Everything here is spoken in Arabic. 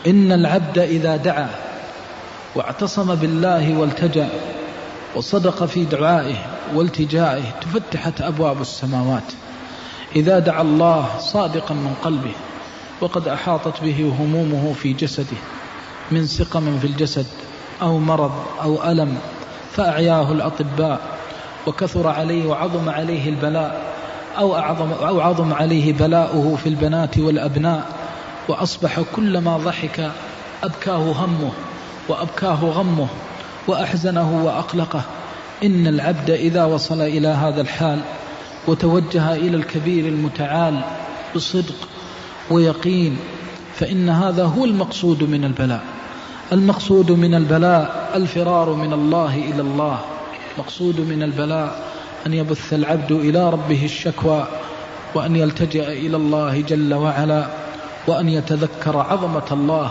إن العبد إذا دعا واعتصم بالله والتجأ وصدق في دعائه والتجائه تفتحت أبواب السماوات. إذا دعا الله صادقا من قلبه وقد أحاطت به همومه في جسده من سقم في الجسد أو مرض أو ألم فأعياه الأطباء وكثر عليه وعظم عليه البلاء أو عظم عليه بلاؤه في البنات والأبناء، وأصبح كلما ضحك أبكاه همه وأبكاه غمه وأحزنه وأقلقه. إن العبد إذا وصل إلى هذا الحال وتوجه إلى الكبير المتعال بصدق ويقين فإن هذا هو المقصود من البلاء. المقصود من البلاء الفرار من الله إلى الله. مقصود من البلاء أن يبث العبد إلى ربه الشكوى وأن يلتجئ إلى الله جل وعلا وأن يتذكر عظمة الله.